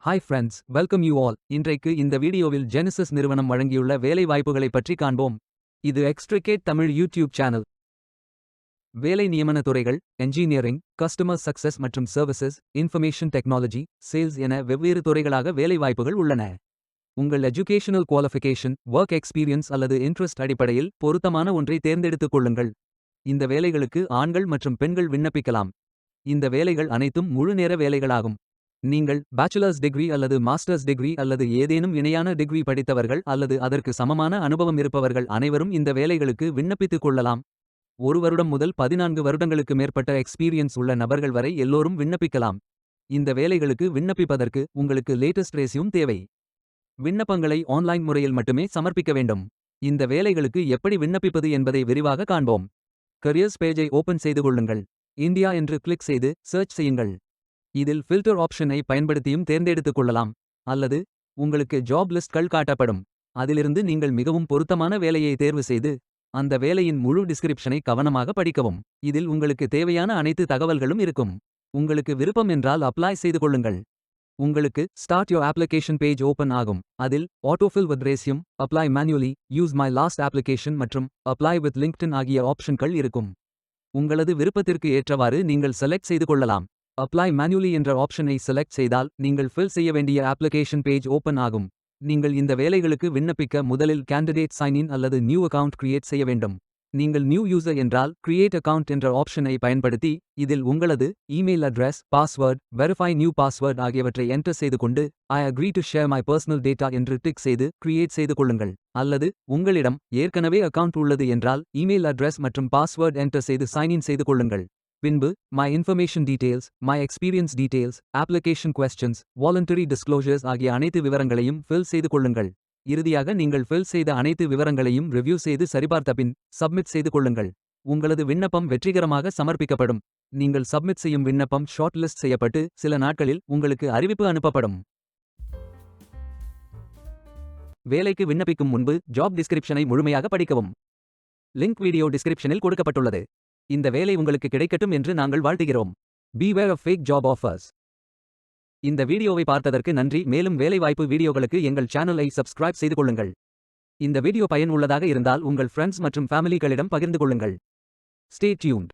Hi friends, welcome you all. இன்றைக்கு இந்த வீடியோவில் ஜெனிசிஸ் நிறுவனம் வழங்கியுள்ள வேலை வாய்ப்புகளை பற்றி காண்போம். இது எக்ஸ்ட்ரிகேட் தமிழ் யூடியூப் சேனல். வேலை நியமன துறைகள் என்ஜினியரிங், கஸ்டமர் சக்சஸ் மற்றும் சர்வீசஸ், இன்ஃபர்மேஷன் டெக்னாலஜி, சேல்ஸ் என வெவ்வேறு துறைகளாக வேலை வாய்ப்புகள் உள்ளன. உங்கள் எஜுகேஷனல் குவாலிஃபிகேஷன், ஒர்க் எக்ஸ்பீரியன்ஸ் அல்லது இன்ட்ரெஸ்ட் அடிப்படையில் பொருத்தமான ஒன்றை தேர்ந்தெடுத்துக் கொள்ளுங்கள். இந்த வேலைகளுக்கு ஆண்கள் மற்றும் பெண்கள் விண்ணப்பிக்கலாம். இந்த வேலைகள் அனைத்தும் முழு நேர வேலைகளாகும். நீங்கள் பேச்சுலர்ஸ் டிகிரி அல்லது மாஸ்டர்ஸ் டிகிரி அல்லது ஏதேனும் இணையான டிகிரி படித்தவர்கள் அல்லது அதற்கு சமமான அனுபவம் இருப்பவர்கள் அனைவரும் இந்த வேலைகளுக்கு விண்ணப்பித்துக் கொள்ளலாம். 1 வருடம் முதல் 14 வருடங்களுக்கு மேற்பட்ட எக்ஸ்பீரியன்ஸ் உள்ள நபர்கள் வரை எல்லோரும் விண்ணப்பிக்கலாம். இந்த வேலைகளுக்கு விண்ணப்பிப்பதற்கு உங்களுக்கு லேட்டஸ்ட் ரெஸ்யூம் தேவை. விண்ணப்பங்களை ஆன்லைன் முறையில் மட்டுமே சமர்ப்பிக்க வேண்டும். இந்த வேலைகளுக்கு எப்படி விண்ணப்பிப்பது என்பதை விரிவாக காண்போம். கரியர்ஸ் பேஜை ஓபன் செய்து கொள்ளுங்கள். இந்தியா என்று கிளிக் செய்து சர்ச் செய்யுங்கள். இதில் ஃபில்டர் ஆப்ஷனை பயன்படுத்தியும் தேர்ந்தெடுத்துக் கொள்ளலாம். அல்லது உங்களுக்கு ஜாப் லிஸ்ட்கள் காட்டப்படும். அதிலிருந்து நீங்கள் மிகவும் பொருத்தமான வேலையை தேர்வு செய்து அந்த வேலையின் முழு டிஸ்கிரிப்ஷனை கவனமாக படிக்கவும். இதில் உங்களுக்கு தேவையான அனைத்து தகவல்களும் இருக்கும். உங்களுக்கு விருப்பம் என்றால் அப்ளை செய்து கொள்ளுங்கள். உங்களுக்கு start your application page open ஆகும். அதில் autofill with resume, apply manually, use my last application மற்றும் அப்ளை வித் லிங்க்டின் ஆகிய ஆப்ஷன்கள் இருக்கும். உங்களது விருப்பத்திற்கு ஏற்றவாறு நீங்கள் செலக்ட் செய்து கொள்ளலாம். அப்ளை மேனுவலி என்ற ஆப்ஷனை செலக்ட் செய்தால் நீங்கள் ஃபில் செய்ய வேண்டிய அப்ளிகேஷன் பேஜ் ஓபன் ஆகும். நீங்கள் இந்த வேலைகளுக்கு விண்ணப்பிக்க முதலில் கேண்டிடேட் சைன் இன் அல்லது நியூ அக்கவுண்ட் கிரியேட் செய்ய வேண்டும். நீங்கள் நியூ யூசர் என்றால் கிரியேட் அக்கவுண்ட் என்ற ஆப்ஷனை பயன்படுத்தி இதில் உங்களது email address, password, verify new password ஆகியவற்றை என்டர் செய்து கொண்டு I agree to share my personal data என்று டிக் செய்து கிரியேட் செய்து கொள்ளுங்கள். அல்லது உங்களிடம் ஏற்கனவே அக்கவுண்ட் உள்ளது என்றால் இமெயில் அட்ரஸ் மற்றும் பாஸ்வேர்ட் என்டர் செய்து சைன் இன் செய்து கொள்ளுங்கள். பின்பு my information details, my experience details, application questions, voluntary disclosures ஆகிய அனைத்து விவரங்களையும் ஃபில் செய்து கொள்ளுங்கள். இறுதியாக நீங்கள் ஃபில் செய்த அனைத்து விவரங்களையும் ரிவ்யூ செய்து சரிபார்த்த பின் சப்மிட் செய்து கொள்ளுங்கள். உங்களது விண்ணப்பம் வெற்றிகரமாக சமர்ப்பிக்கப்படும். நீங்கள் சப்மிட் செய்யும் விண்ணப்பம் ஷார்ட் லிஸ்ட் செய்யப்பட்டு சில நாட்களில் உங்களுக்கு அறிவிப்பு அனுப்பப்படும். வேலைக்கு விண்ணப்பிக்கும் முன்பு ஜாப் டிஸ்கிரிப்ஷனை முழுமையாக படிக்கவும். லிங்க் வீடியோ டிஸ்கிரிப்ஷனில் கொடுக்கப்பட்டுள்ளது. இந்த வேலை உங்களுக்கு கிடைக்கட்டும் என்று நாங்கள் வாழ்த்துகிறோம். Beware of fake job offers. இந்த வீடியோவை பார்த்ததற்கு நன்றி. மேலும் வேலைவாய்ப்பு வீடியோகளுக்கு எங்கள் சேனலை சப்ஸ்கிரைப் செய்து கொள்ளுங்கள். இந்த வீடியோ பயன் உள்ளதாக இருந்தால் உங்கள் ஃப்ரெண்ட்ஸ் மற்றும் ஃபேமிலிகளிடம் பகிர்ந்து கொள்ளுங்கள். Stay tuned.